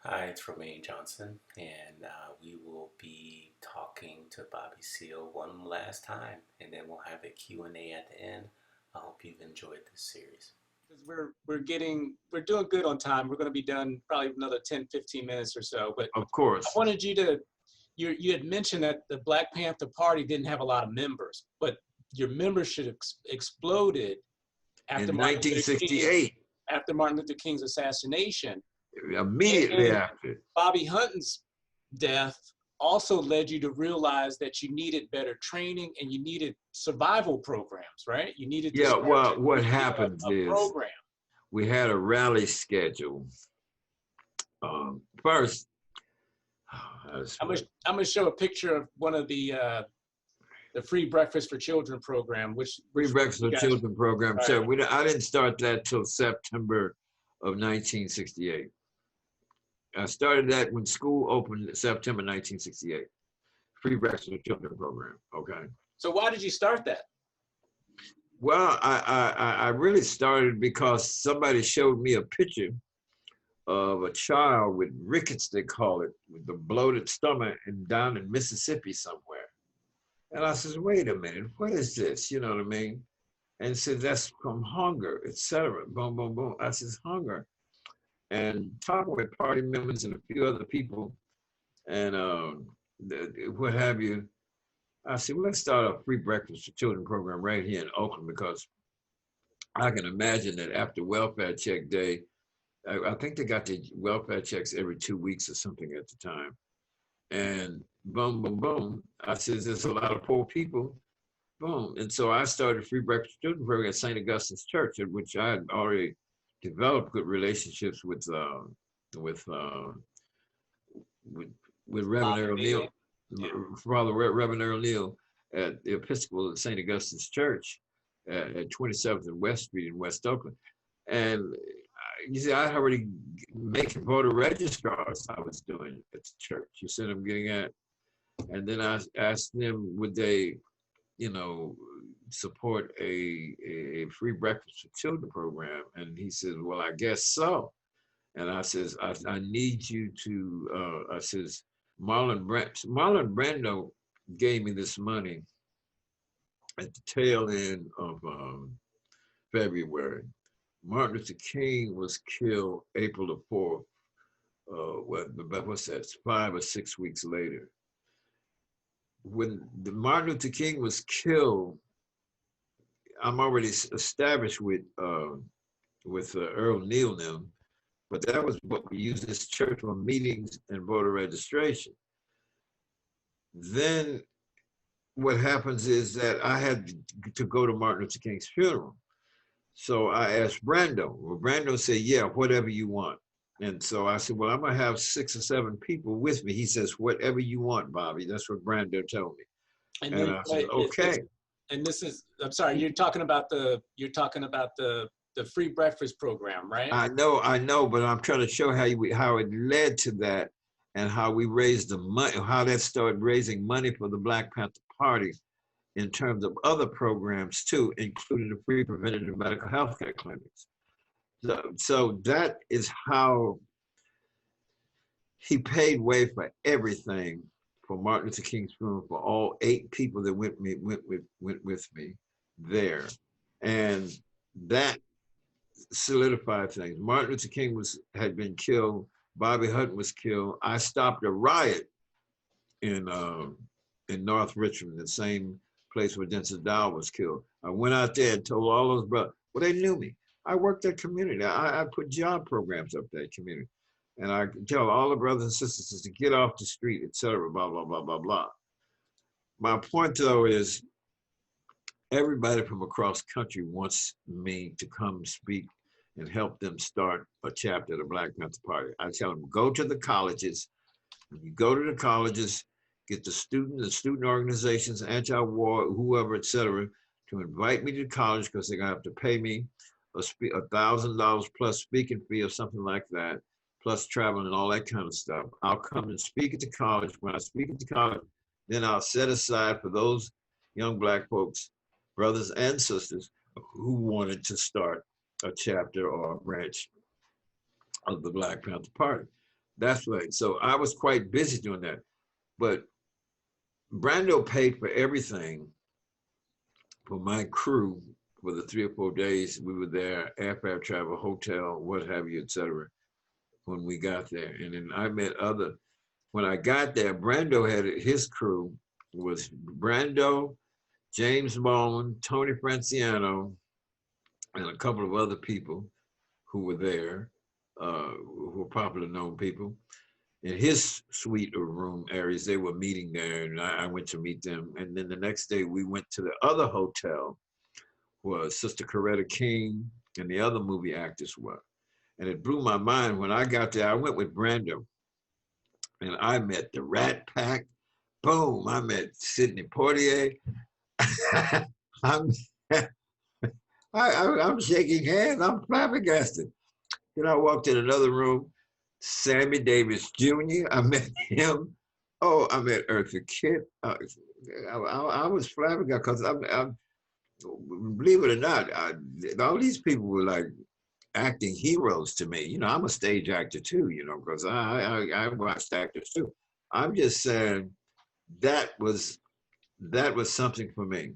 Hi, it's Romaine Johnson, and we will be talking to Bobby Seale one last time, and then we'll have a Q&A at the end. I hope you've enjoyed this series. Because we're doing good on time. We're going to be done probably another 10, 15 minutes or so. But Of I course. wanted you had mentioned that the Black Panther Party didn't have a lot of members, but your membership exploded after In 1968, Martin Luther King's assassination. immediately And after. Bobby Hutton's death also led you to realize that you needed better training and you needed survival programs, right? You needed to Yeah, start to well, what create happens a is program. we had a rally schedule. First, I'm gonna show a picture of one of the free breakfast for children program, Free which Breakfast you for guys, Children program. right? So I didn't start that till September of 1968. I started that when school opened in September 1968. Free Breakfast for Children program. Okay. So why did you start that? Well, I really started because somebody showed me a picture of a child with rickets, they call it, with the bloated stomach and down in Mississippi somewhere. And I says, wait a minute, what is this? You know what I mean? And said, that's from hunger, etc. Boom, boom, boom. I says, hunger. And talking with party members and a few other people and what have you, I said, well, let's start a free breakfast for children program right here in Oakland because I can imagine that after welfare check day, I think they got the welfare checks every 2 weeks or something at the time. And boom, boom, boom. I said, there's a lot of poor people. Boom. And so I started Free Breakfast Student Program at St. Augustine's Church, at which I had already developed good relationships with, uh, with, with Reverend Earl Neal, Yeah. Father Reverend Earl Neal at the Episcopal at St. Augustine's Church at 27th and West Street in West Oakland. And you see, I already making voter registrars I was doing at the church. You see what I'm getting at? And then I asked them, would they, support a free breakfast for children program? And he said, well, I guess so. And I says, I need you to, I says, Marlon Brando gave me this money at the tail end of February. Martin Luther King was killed April the 4th. What's that? 5 or 6 weeks later. When the Martin Luther King was killed, I'm already established with Earl Neal now, but that was what we used this church for meetings and voter registration. Then what happens is that I had to go to Martin Luther King's funeral. So I asked Brando. Well, Brando said, yeah, whatever you want. And so I said, well, I'm going to have 6 or 7 people with me. He says, whatever you want, Bobby. That's what Brando told me. And And then I said, okay. and this is, I'm sorry, you're talking about the free breakfast program, right? I know, but I'm trying to show how it led to that and how we raised the money, how that started raising money for the Black Panther Party in terms of other programs too, including the free preventative medical health care clinics. So that is how he paid way for everything for Martin Luther King's funeral for all 8 people that went with me there, and that solidified things. Martin Luther King had been killed. Bobby Hutton was killed. I stopped a riot in North Richmond, the same place where Denzel Dow was killed. I went out there and told all those brothers. Well, they knew me. I worked that community. I put job programs up that community. And I tell all the brothers and sisters to get off the street, et cetera, blah, blah, blah, blah, blah. My point, though, is everybody from across the country wants me to come speak and help them start a chapter of the Black Panther Party. I tell them, go to the colleges. When you go to the colleges, get the student organizations, anti-war, whoever, et cetera, to invite me to college because they're gonna have to pay me $1,000 plus speaking fee or something like that, plus traveling and all that kind of stuff. I'll come and speak at the college. When I speak at the college, then I'll set aside for those young Black folks, brothers and sisters, who wanted to start a chapter or a branch of the Black Panther Party. That's right. So I was quite busy doing that. But Brando paid for everything for my crew for the 3 or 4 days we were there, airfare travel, hotel, what have you, etc. when we got there. And then I met other, when I got there, Brando had his crew was Brando, James Baldwin, Tony Franciano, and a couple of other people who were there, who were popular known people. In his suite or room areas, they were meeting there, and I went to meet them. And then the next day, we went to the other hotel where Sister Coretta King and the other movie actors were. And it blew my mind when I got there. I went with Brando, and I met the Rat Pack. Boom! I met Sidney Poitier. I'm, I'm shaking hands. I'm flabbergasted. Then I walked in another room. Sammy Davis Jr. I met him. Oh, I met Eartha Kitt. I was flabbergasted because believe it or not, all these people were like acting heroes to me. You know, I'm a stage actor too. You know, because I watched actors too. I'm just saying that was something for me.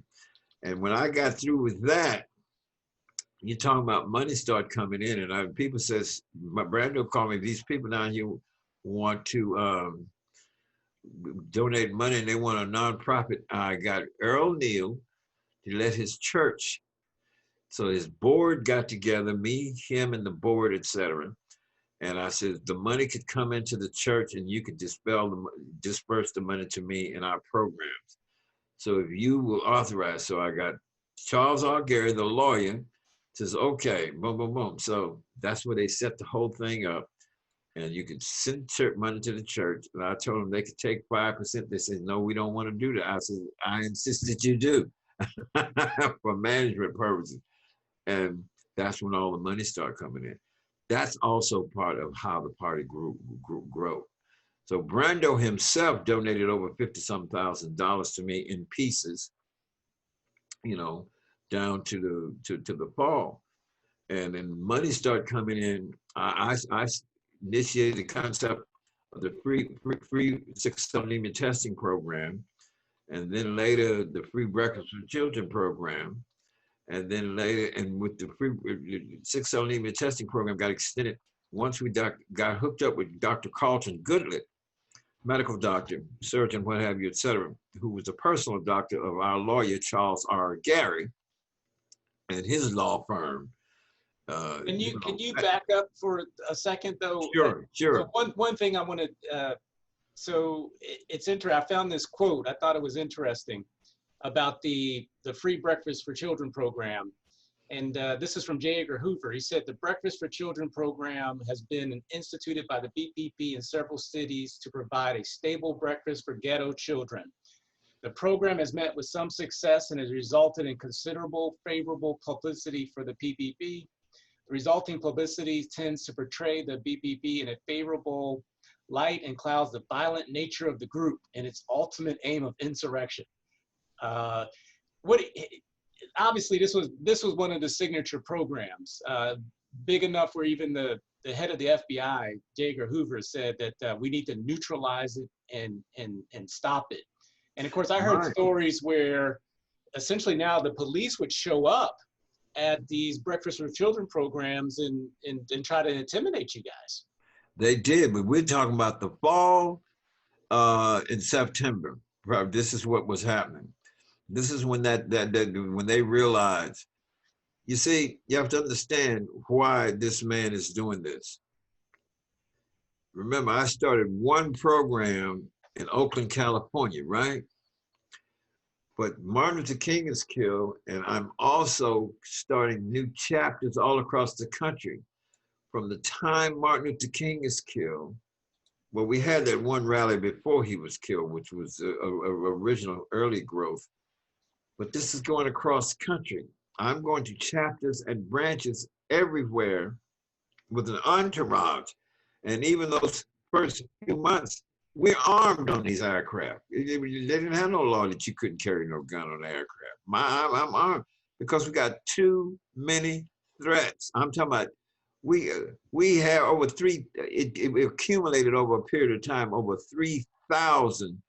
And when I got through with that, you're talking about money start coming in, and people says, my Brando called me, these people down here want to donate money and they want a nonprofit. I got Earl Neal to let his church, so his board got together, me, him, and the board, etc. And I said, the money could come into the church and you could disperse the money to me in our programs. So if you will authorize, so I got Charles R. Gary, the lawyer, says, okay, boom, boom, boom. So that's where they set the whole thing up. And you could send money to the church. And I told them they could take 5%. They said, no, we don't want to do that. I said, I insist that you do for management purposes. And that's when all the money started coming in. That's also part of how the party grew. So Brando himself donated over $50-some thousand to me in pieces, you know, down to the fall. And then money started coming in. I initiated the concept of the free sickle anemia testing program, and then later the free breakfast for children program, and then later, and with the free sickle anemia testing program got extended once we got hooked up with Dr. Carlton Goodlett, medical doctor, surgeon, what have you, et cetera, who was a personal doctor of our lawyer, Charles R. Gary, and his law firm. Can you back up for a second though? Sure. So one thing I want to, so it's interesting. I found this quote. I thought it was interesting about the Free Breakfast for Children program. And this is from J. Edgar Hoover. He said, the Breakfast for Children program has been instituted by the BPP in several cities to provide a stable breakfast for ghetto children. The program has met with some success and has resulted in considerable favorable publicity for the PPP. The resulting publicity tends to portray the BPP in a favorable light and clouds the violent nature of the group and its ultimate aim of insurrection. Obviously, this was one of the signature programs, big enough where even the head of the FBI, J. Edgar Hoover, said that we need to neutralize it and stop it. And of course, I heard stories where essentially now the police would show up at these Breakfast for Children programs and try to intimidate you guys. They did, but we're talking about the fall in September. This is what was happening. This is when when they realized, you see, you have to understand why this man is doing this. Remember, I started one program in Oakland, California, right? But Martin Luther King is killed, and I'm also starting new chapters all across the country. From the time Martin Luther King is killed, well, we had that one rally before he was killed, which was a original early growth. But this is going across the country. I'm going to chapters and branches everywhere with an entourage. And even those first few months, we're armed on these aircraft. They didn't have no law that you couldn't carry no gun on the aircraft. I'm armed because we got too many threats. I'm talking about we have over it accumulated over a period of time over 3,000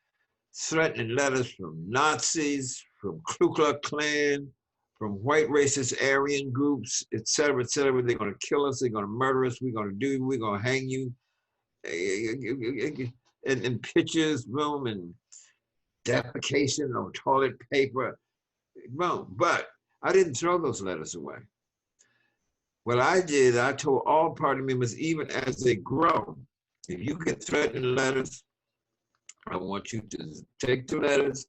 threatening letters from Nazis, from Ku Klux Klan, from white racist Aryan groups, et cetera, et cetera. They're going to kill us. They're going to murder us. We're going to hang you. And pictures, boom, and defecation on toilet paper, boom. But I didn't throw those letters away. What I did, I told all party members, even as they grow, if you get threatening letters, I want you to take the letters,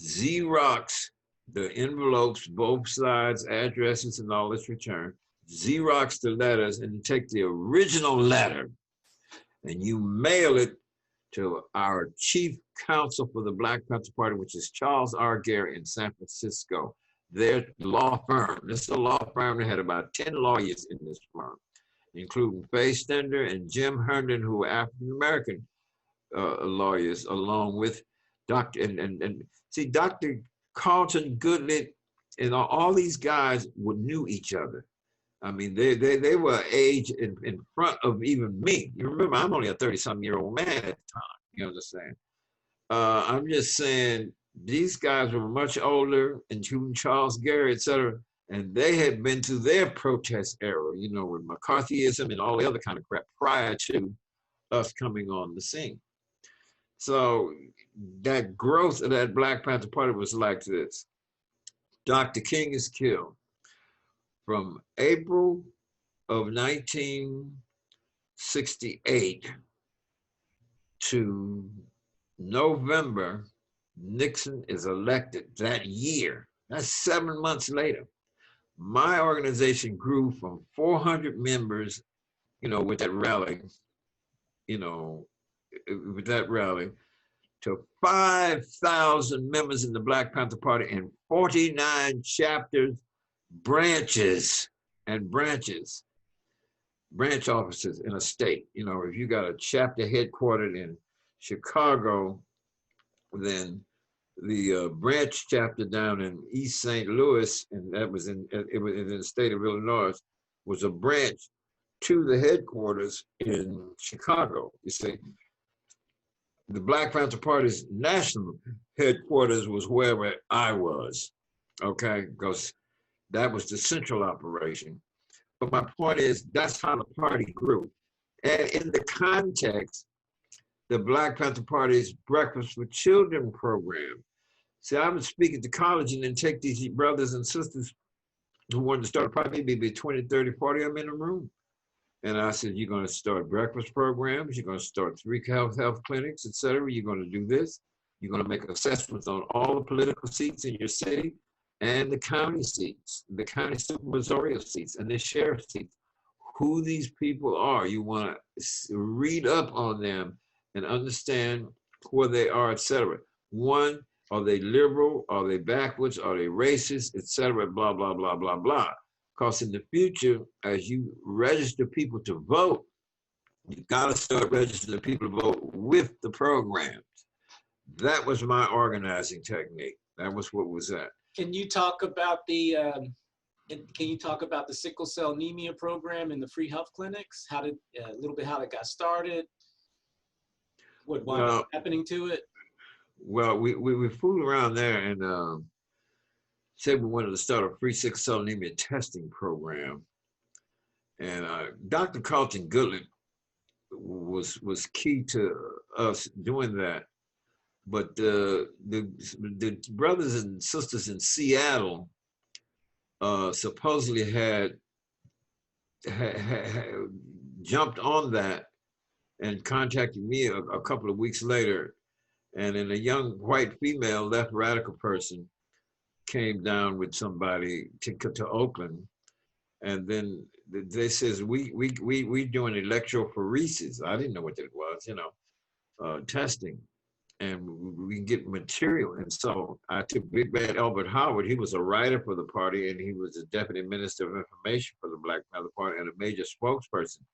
Xerox the envelopes, both sides, addresses, and all this return, Xerox the letters, and take the original letter, and you mail it to our chief counsel for the Black Panther Party, which is Charles R. Gary in San Francisco. Their law firm. This is a law firm that had about 10 lawyers in this firm, including Faye Stender and Jim Herndon, who were African-American lawyers, along with Dr. And see, Dr. Carlton Goodlett and all these guys knew each other. I mean, they were age in front of even me. You remember, I'm only a 30-something-year-old man at the time. You understand? I'm just saying, these guys were much older, including Charles Gary, et cetera, and they had been through their protest era, you know, with McCarthyism and all the other kind of crap prior to us coming on the scene. So that growth of that Black Panther Party was like this. Dr. King is killed. From April of 1968 to November, Nixon is elected that year. That's 7 months later. My organization grew from 400 members, you know, with that rally, you know, with that rally, to 5,000 members in the Black Panther Party and 49 chapters, branches, branch offices in a state. You know, if you got a chapter headquartered in Chicago, then the branch chapter down in East St. Louis, and that was in the state of Illinois, was a branch to the headquarters in Chicago. You see, the Black Panther Party's national headquarters was wherever I was, okay, because that was the central operation. But my point is, that's how the party grew. And in the context, the Black Panther Party's Breakfast with Children program. See, I would speak at the college and then take these brothers and sisters who wanted to start, probably maybe 20, 30, 40 of them in a room. And I said, you're going to start breakfast programs, you're going to start 3 health clinics, et cetera. You're going to do this. You're going to make assessments on all the political seats in your city and the county seats, the county supervisorial seats, and the sheriff seats. Who these people are, you want to read up on them and understand where they are, et cetera. One, are they liberal? Are they backwards? Are they racist, et cetera, blah, blah, blah, blah, blah. Because in the future, as you register people to vote, you gotta start registering people to vote with the programs. That was my organizing technique. That was what was that. Can you talk about the sickle cell anemia program and the free health clinics? How did a little bit how it got started? What wound up happening to it? Well, we fooled around there and said we wanted to start a free sickle cell anemia testing program. And Dr. Carlton Goodlett was key to us doing that. But the brothers and sisters in Seattle supposedly had jumped on that and contacted me a couple of weeks later. And then a young white female left radical person came down with somebody to Oakland, and then they says we doing electrophoresis. I didn't know what that was, you know, testing, and we can get material. And so I took Big Bad Albert Howard. He was a writer for the party, and he was the deputy minister of information for the Black Panther Party and a major spokesperson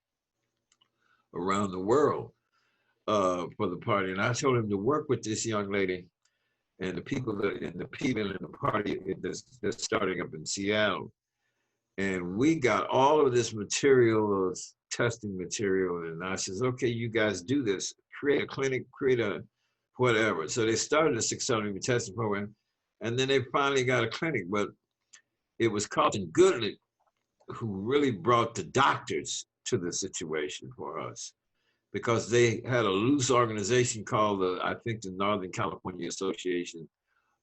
around the world for the party. And I told him to work with this young lady and the people in the party that's starting up in Seattle. And we got all of this material, testing material, and I says, okay, you guys do this, create a clinic, create a whatever. So they started a 600 testing program, and then they finally got a clinic. But it was Carlton Goodlett who really brought the doctors to the situation for us, because they had a loose organization called I think the Northern California Association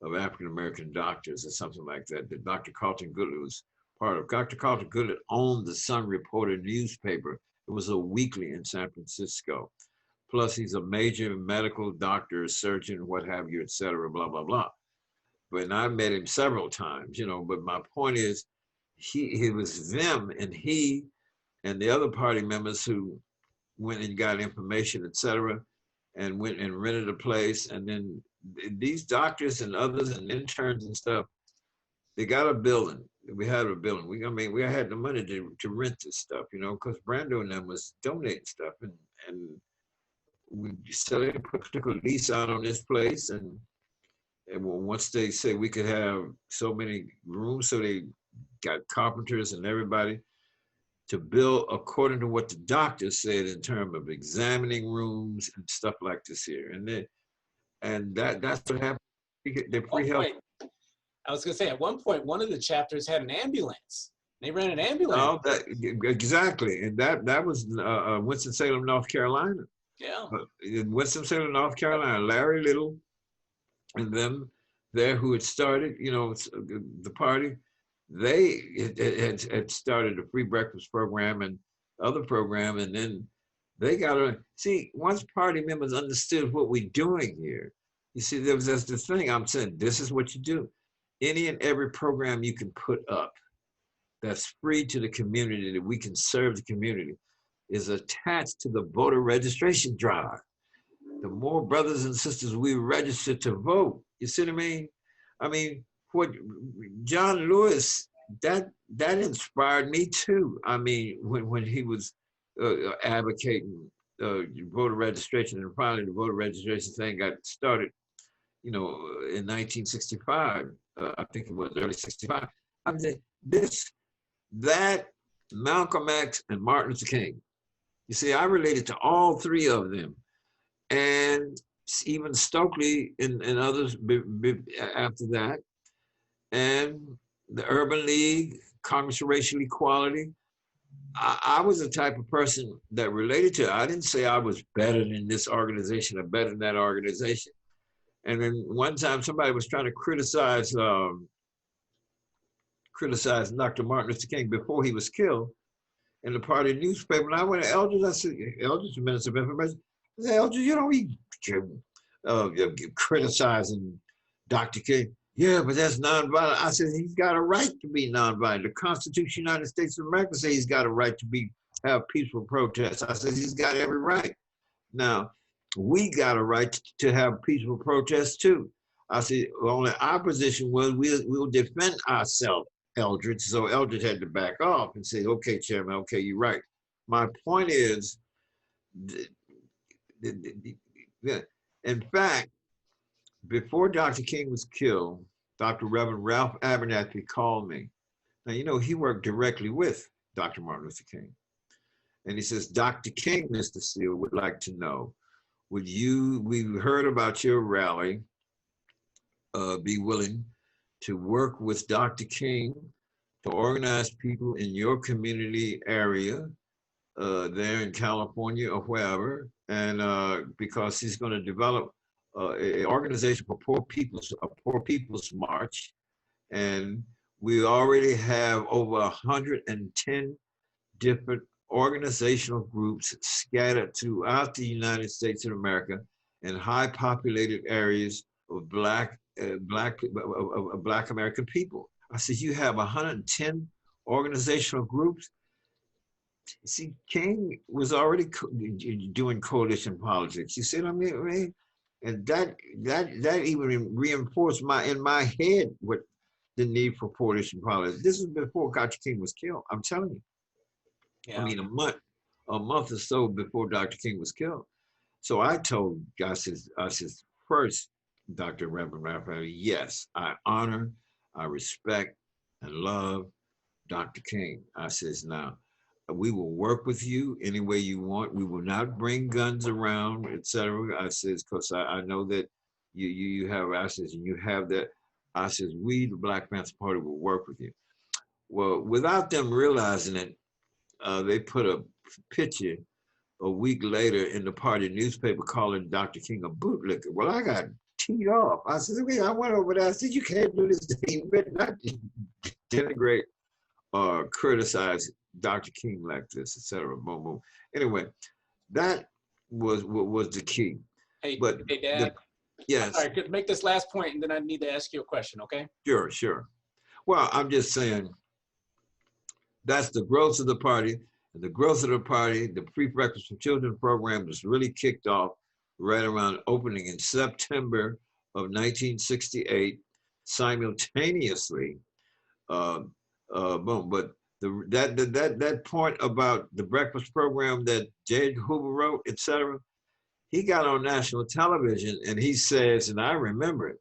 of African American Doctors or something like that, that Dr. Carlton Goodlett was part of. Dr. Carlton Goodlett owned the Sun Reporter newspaper. It was a weekly in San Francisco. Plus, he's a major medical doctor, surgeon, what have you, et cetera, blah, blah, blah. But I met him several times, you know, but my point is, it was them and he and the other party members who went and got information, et cetera, and went and rented a place. And then these doctors and others and interns and stuff, they got a building. We had a building. We had the money to rent this stuff, you know, because Brando and them was donating stuff, and we so they took a lease out on this place, and once they said we could have so many rooms, so they got carpenters and everybody to build according to what the doctors said in terms of examining rooms and stuff like this here, and that's what happened. They free health. I was gonna say, at one point, one of the chapters had an ambulance. They ran an ambulance. Oh, exactly, and that was Winston-Salem, North Carolina. Yeah. In Winston-Salem, North Carolina, Larry Little and them there who had started, you know, the party, they had started a free breakfast program and other program, and then they got to see, once party members understood what we're doing here, you see, that's the thing I'm saying, this is what you do. Any and every program you can put up that's free to the community, that we can serve the community, is attached to the voter registration drive. The more brothers and sisters we register to vote, you see what I mean? I mean, what John Lewis, that inspired me too. I mean, when he was advocating voter registration, and finally the voter registration thing got started, you know, in 1965, I think it was early 65. I mean, that Malcolm X and Martin Luther King, you see, I related to all three of them. And even Stokely and others after that. And the Urban League, Congress of Racial Equality. I was the type of person that related to it. I didn't say I was better than this organization or better than that organization. And then one time somebody was trying to criticize Dr. Martin Luther King before he was killed in the party newspaper. And I went to Eldridge, I said, Eldridge, Minister of Information, I said, Eldridge, you know, he criticizing Dr. King. Yeah, but that's nonviolent. I said, he's got a right to be nonviolent. The Constitution of the United States of America says he's got a right to have peaceful protests. I said, he's got every right. Now, we got a right to have peaceful protests too. I said, only our position was we'll defend ourselves, Eldridge. So Eldridge had to back off and say, okay, Chairman, okay, you're right. My point is, in fact, before Dr. King was killed, Dr. Reverend Ralph Abernathy called me. Now, you know, he worked directly with Dr. Martin Luther King. And he says, Dr. King, Mr. Seale, would like to know, we heard about your rally, be willing to work with Dr. King to organize people in your community area there in California or wherever, and because he's going to develop an organization for a poor people's march, and we already have over 110 different organizational groups scattered throughout the United States of America in high populated areas of Black American people. I said, you have 110 organizational groups. See, King was already doing coalition politics. You see what I mean? And that even reinforced in my head what the need for coalition politics. This is before Dr. King was killed. I'm telling you. Yeah. I mean, a month or so before Dr. King was killed. So I told, I said, first, Dr. Reverend Raphael, yes, I honor, I respect, and love Dr. King. I says, now, we will work with you any way you want. We will not bring guns around, etc. I says, because I know that you have, I says, you have that. I says, we, the Black Panther Party, will work with you. Well, without them realizing it, they put a picture a week later in the party newspaper calling Dr. King a bootlicker. Well, I got teed off. I said, I went over there. I said, you can't do this. You better not denigrate or criticize Dr. King like this, etc. Boom, boom. Anyway, that was the key. Hey, but hey, Dad. Yes. All right, make this last point, and then I need to ask you a question, okay? Sure, sure. Well, I'm just saying that's the growth of the party. And the growth of the party, the Free Breakfast for Children program was really kicked off right around opening in September of 1968, simultaneously. Boom. But that point about the breakfast program that J. Hoover wrote, etc., he got on national television and he says, and I remember it,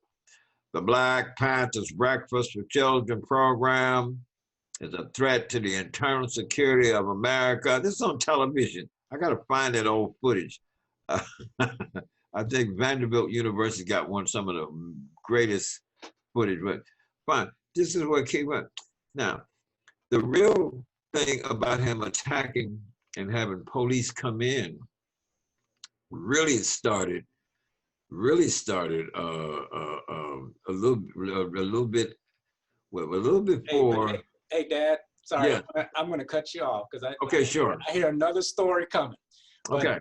the Black Panthers Breakfast for Children program is a threat to the internal security of America. This is on television. I got to find that old footage. I think Vanderbilt University got some of the greatest footage, but fine. This is what came up. Now, the real thing about him attacking and having police come in really started a little bit before. Hey, Dad. Sorry, yeah. I'm going to cut you off because Sure. I hear another story coming. But, okay.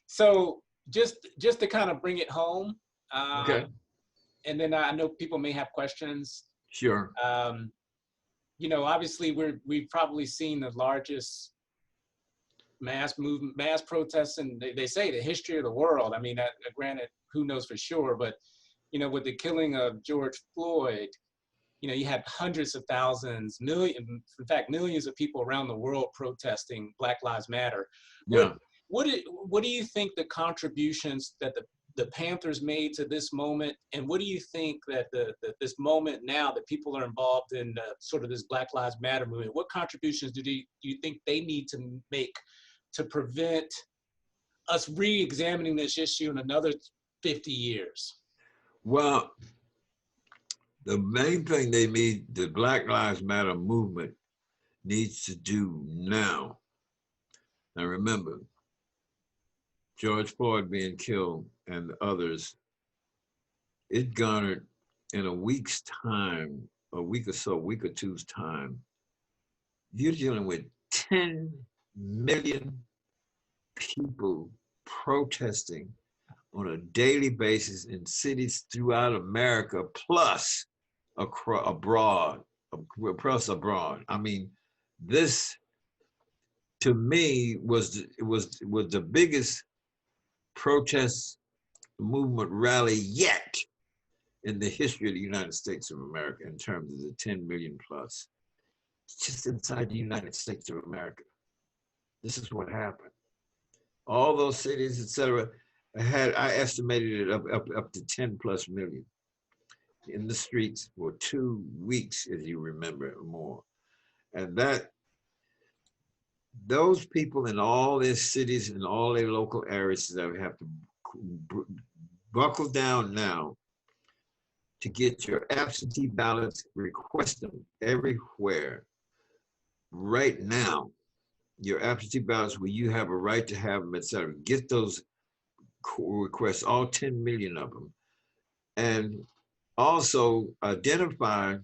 So just to kind of bring it home. Okay. And then I know people may have questions. Sure. You know, obviously we've probably seen the largest mass movement, mass protests, and they say the history of the world. I mean, granted, who knows for sure, but you know, with the killing of George Floyd, you know, you had hundreds of thousands, in fact, millions of people around the world protesting Black Lives Matter. Yeah. What do you think the contributions that the Panthers made to this moment, and what do you think that this moment now that people are involved in sort of this Black Lives Matter movement, what contributions do you think they need to make to prevent us re-examining this issue in another 50 years? Well, the main thing the Black Lives Matter movement needs to do now. Now remember, George Floyd being killed and others, it garnered in a week's time, a week or two's time, you're dealing with 10 million people protesting on a daily basis in cities throughout America, plus abroad. I mean, this to me was the biggest protest movement rally yet in the history of the United States of America in terms of the 10 million plus. Just inside the United States of America. This is what happened. All those cities, etc., I estimated it up to 10 plus million in the streets for 2 weeks, as you remember, more. And those people in all their cities and all their local areas that have to buckle down now to get your absentee ballots, request them everywhere right now. Your absentee ballots where you have a right to have them, etc. Get those requests, all 10 million of them. And also identify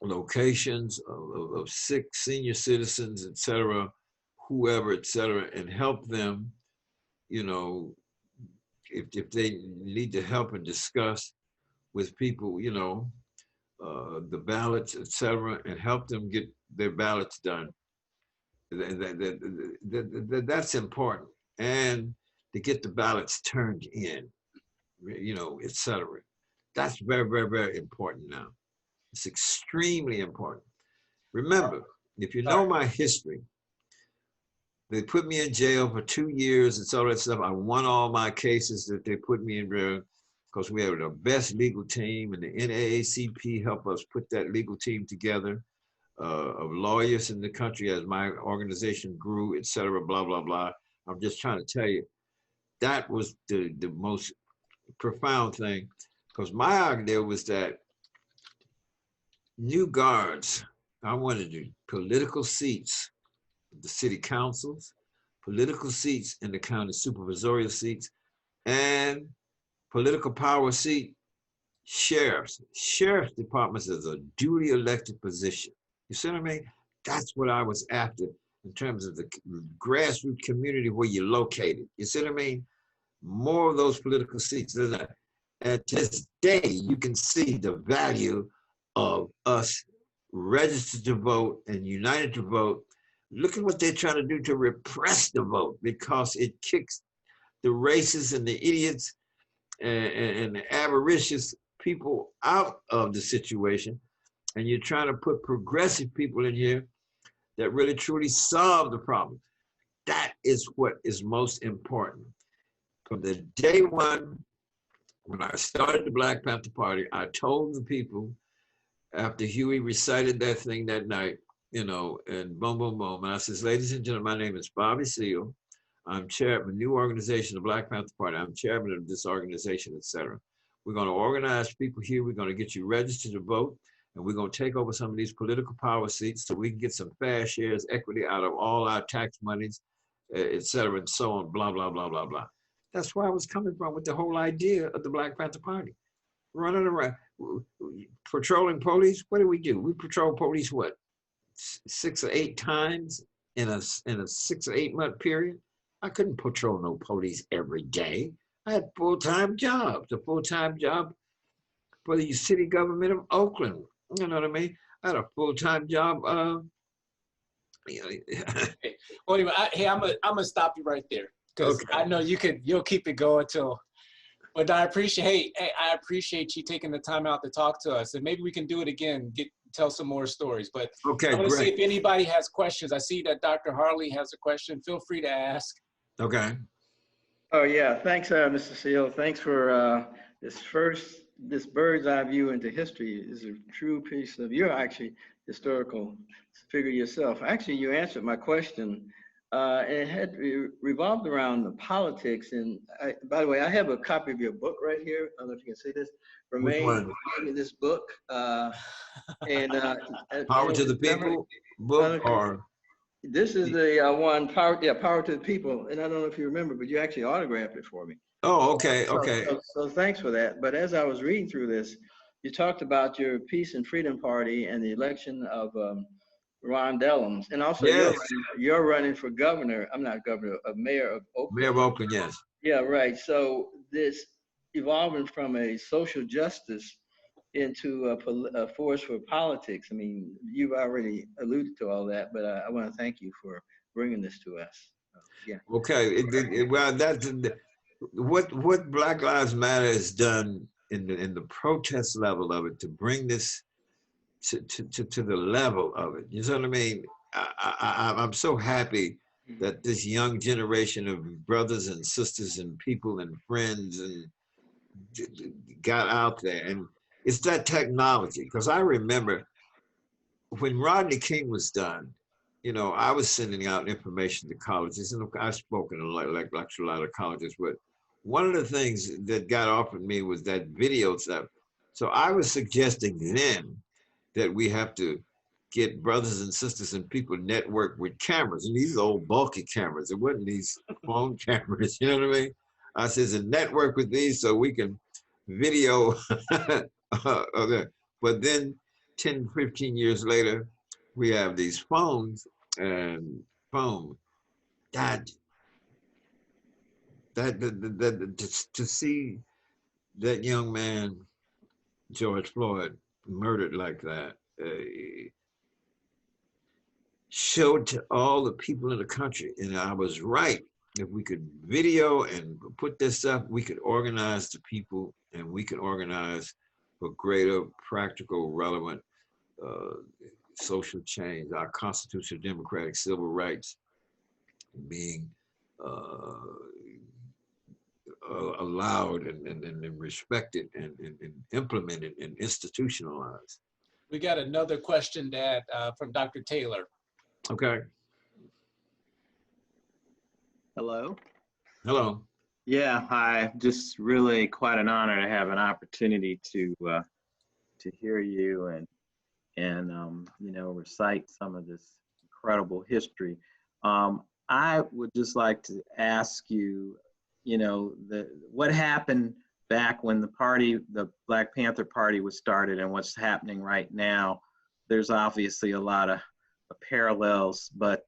locations of sick senior citizens, etc., whoever, etc., and help them, you know, if they need to help and discuss with people, you know, the ballots, etc., and help them get their ballots done. That's important. And to get the ballots turned in, you know, etc. That's very, very, very important now. It's extremely important. Remember, if you know my history, they put me in jail for 2 years and all that stuff. I won all my cases that they put me in jail because we have the best legal team, and the NAACP helped us put that legal team together. of lawyers in the country as my organization grew, et cetera, blah, blah, blah. I'm just trying to tell you, that was the most profound thing. Because my idea was that new guards, I wanted to political seats, the city councils, political seats in the county supervisorial seats, and political power seat sheriffs. Sheriff's departments is a duly elected position. You see what I mean? That's what I was after in terms of the grassroots community where you're located. You see what I mean? More of those political seats. At this day, you can see the value of us registered to vote and united to vote. Look at what they're trying to do to repress the vote because it kicks the racists and the idiots and the avaricious people out of the situation. And you're trying to put progressive people in here that really truly solve the problem. That is what is most important. From the day one, when I started the Black Panther Party, I told the people after Huey recited that thing that night, you know, and boom, boom, boom. And I says, ladies and gentlemen, my name is Bobby Seale. I'm chairman of a new organization, the Black Panther Party. I'm chairman of this organization, et cetera. We're going to organize people here. We're going to get you registered to vote. And we're going to take over some of these political power seats so we can get some fair shares, equity out of all our tax monies, et cetera, and so on, blah, blah, blah, blah, blah. That's where I was coming from with the whole idea of the Black Panther Party. Running around, patrolling police. What do? We patrol police, what, 6 or 8 times in a 6 or 8 month period? I couldn't patrol no police every day. I had full-time jobs, a full-time job for the city government of Oakland. You know what I mean? I had a full-time job. Well, anyway, I'm gonna stop you right there because Okay. I know you'll keep it going till. But I appreciate you taking the time out to talk to us, and maybe we can do it again. Tell some more stories. But Okay, I want to see great. if anybody has questions. I see that Dr. Harley has a question. Feel free to ask. Okay. Oh yeah, thanks, Mr. Seale. Thanks for this bird's eye view into history. Is a true piece of you're actually historical figure yourself. Actually, you answered my question. It had revolved around the politics. And by the way, I have a copy of your book right here. I don't know if you can see this. Which one? This book. Power to the People book or? This is the one, Power to the People. And I don't know if you remember, but you actually autographed it for me. Oh, okay, okay. So thanks for that. But as I was reading through this, you talked about your Peace and Freedom Party and the election of Ron Dellums, and also Yes. you're running for governor. I'm not governor, mayor of Oakland. Mayor of Oakland, yes. Yeah, right. So this evolving from a social justice into a force for politics. I mean, you've already alluded to all that, but I want to thank you for bringing this to us. Yeah. Okay. Well, that's what Black Lives Matter has done in the protest level of it to bring this to the level of it. You know what I mean? I'm so happy that this young generation of brothers and sisters and people and friends and got out there. And it's that technology. Because I remember when Rodney King was done, you know, I was sending out information to colleges, and I've spoken in like a lot of colleges, but one of the things that got offered me was that video stuff. So I was suggesting then that we have to get brothers and sisters and people network with cameras, and these old bulky cameras. It wasn't these phone cameras, you know what I mean? I says, and network with these so we can video. But then 10, 15 years later, we have these phones and boom, to see that young man, George Floyd, murdered like that, showed to all the people in the country, and I was right. If we could video and put this up, we could organize the people, and we could organize for greater, practical, relevant social change. Our constitutional democratic civil rights being allowed and respected and implemented and institutionalized. We got another question that from Dr. Taylor. Okay. Hello. Hello. Yeah, hi. Just really quite an honor to have an opportunity to hear you and you know, recite some of this incredible history. I would just like to ask you, you know, what happened back when the Black Panther Party was started and what's happening right now. There's obviously a lot of parallels, but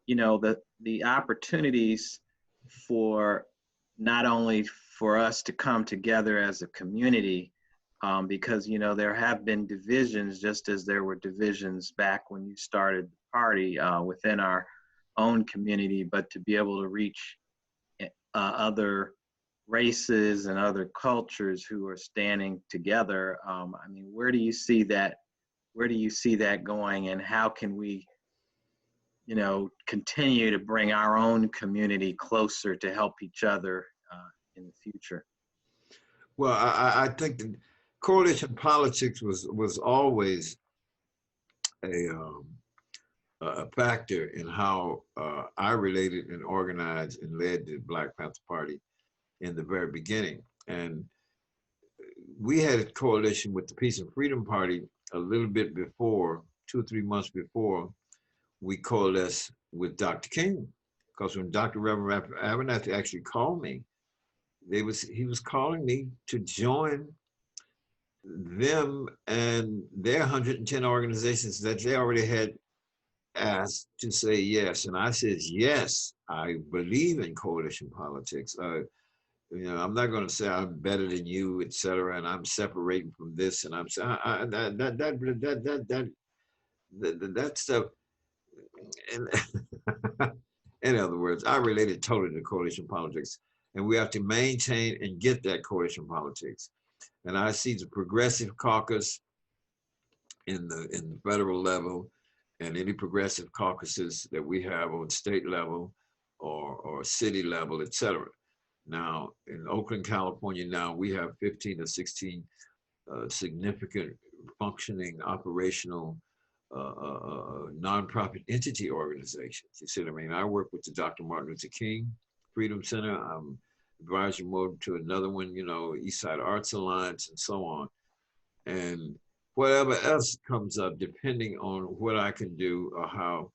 you know, the opportunities for not only for us to come together as a community, because you know there have been divisions, just as there were divisions back when you started the party within our own community, but to be able to reach other races and other cultures who are standing together. I mean, where do you see that? Where do you see that going, and how can we, you know, continue to bring our own community closer to help each other in the future? Well, I think that coalition politics was always a factor in how I related and organized and led the Black Panther Party in the very beginning. And we had a coalition with the Peace and Freedom Party a little bit before, 2 or 3 months before we coalesced with Dr. King. Because when Dr. Reverend Abernathy actually called me, he was calling me to join them and their 110 organizations that they already had asked to say yes. And I said, yes, I believe in coalition politics. You know, I'm not going to say I'm better than you, et cetera, and I'm separating from this, and I'm saying that stuff. And in other words, I related totally to coalition politics, and we have to maintain and get that coalition politics. And I see the progressive caucus in the federal level, and any progressive caucuses that we have on state level or city level, et cetera. Now, in Oakland, California, now we have 15 or 16 significant functioning operational nonprofit entity organizations. You see what I mean? I work with the Dr. Martin Luther King Freedom Center. I'm advisor mode to another one, you know, Eastside Arts Alliance and so on. And whatever else comes up, depending on what I can do or how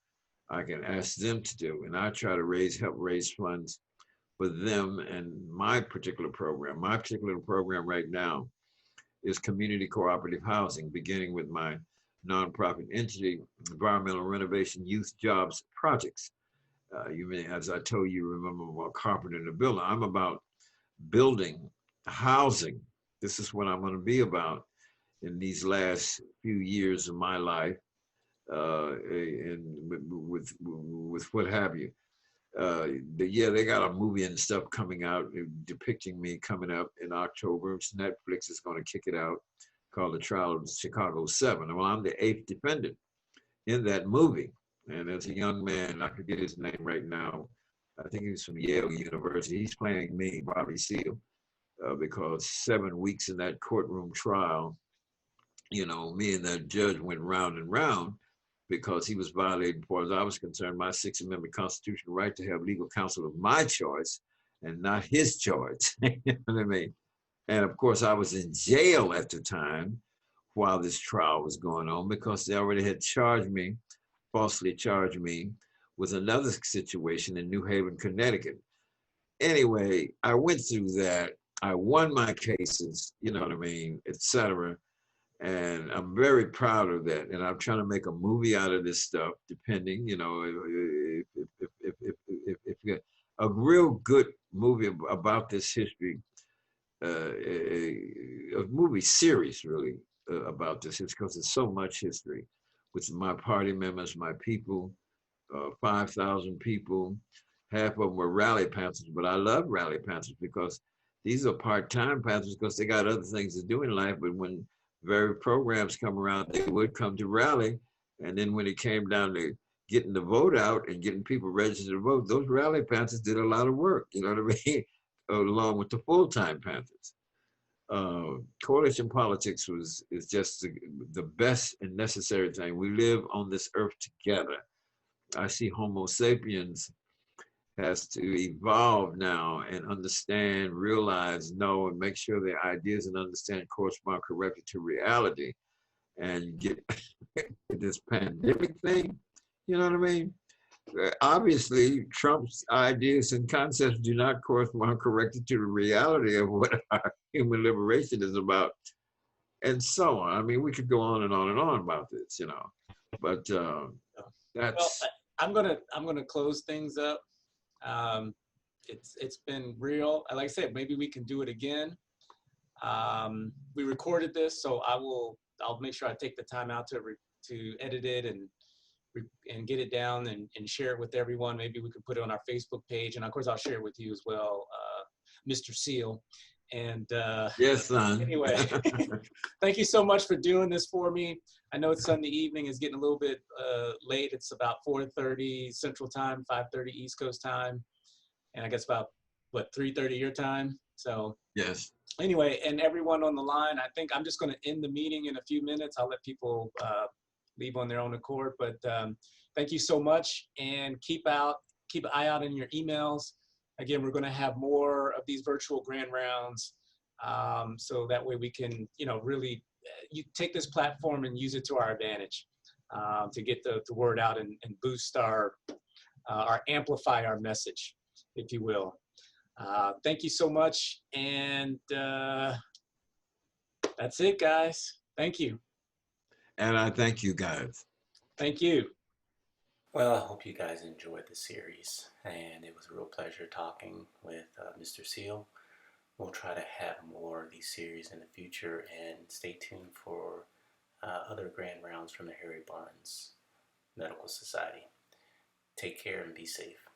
I can ask them to do. And I try to help raise funds for them and my particular program. My particular program right now is community cooperative housing, beginning with my nonprofit entity, Environmental Renovation Youth Jobs Projects. You may, as I told you, remember about Carpenter in the Builder. I'm about building housing. This is what I'm going to be about in these last few years of my life, and with what have you. Yeah, they got a movie and stuff coming out depicting me coming up in October. Netflix is going to kick it out, called The Trial of Chicago 7. Well, I'm the 8th defendant in that movie. And there's a young man, I forget his name right now. I think he's from Yale University. He's playing me, Bobby Seale, because 7 weeks in that courtroom trial, you know, me and that judge went round and round because he was violating, as far as I was concerned, my Sixth Amendment constitutional right to have legal counsel of my choice and not his choice. You know what I mean? And of course, I was in jail at the time while this trial was going on because they already had falsely charged me with another situation in New Haven, Connecticut. Anyway, I went through that. I won my cases, you know what I mean, et cetera. And I'm very proud of that. And I'm trying to make a movie out of this stuff, depending, you know, if a real good movie about this history, a movie series really about this history, because there's so much history with my party members, my people, 5,000 people. Half of them were rally Panthers, but I love rally Panthers because these are part-time Panthers because they got other things to do in life. But when very programs come around, they would come to rally. And then when it came down to getting the vote out and getting people registered to vote, those rally Panthers did a lot of work, you know what I mean? Along with the full-time Panthers. coalition politics is just the best and necessary thing. We live on this earth together. I see Homo sapiens has to evolve now and understand, realize, know, and make sure their ideas and understanding correspond correctly to reality, and get this pandemic thing. You know what I mean? Obviously, Trump's ideas and concepts do not correspond correctly to the reality of what our human liberation is about, and so on. I mean, we could go on and on and on about this, but Well, that's I'm gonna close things up. It's been real. Like I said, maybe we can do it again. We recorded this, so I'll make sure I take the time out to edit it and get it down and share it with everyone. Maybe we could put it on our Facebook page, and of course I'll share it with you as well, Mr. Seale. And yes, son. anyway, thank you so much for doing this for me. I know it's Sunday evening. It's getting a little bit late. It's about 4:30 Central Time, 5:30 East Coast Time, and I guess about, what, 3:30 your time? So Yes. anyway, and everyone on the line, I think I'm just going to end the meeting in a few minutes. I'll let people leave on their own accord, but thank you so much, and keep an eye out in your emails. Again, we're going to have more of these virtual grand rounds, so that way we can, really you take this platform and use it to our advantage, to get the word out and boost our amplify our message, if you will. Thank you so much, and that's it, guys. Thank you. And I thank you guys. Thank you. Well, I hope you guys enjoyed the series, and it was a real pleasure talking with Mr. Seale. We'll try to have more of these series in the future, and stay tuned for other grand rounds from the Harry Barnes Medical Society. Take care and be safe.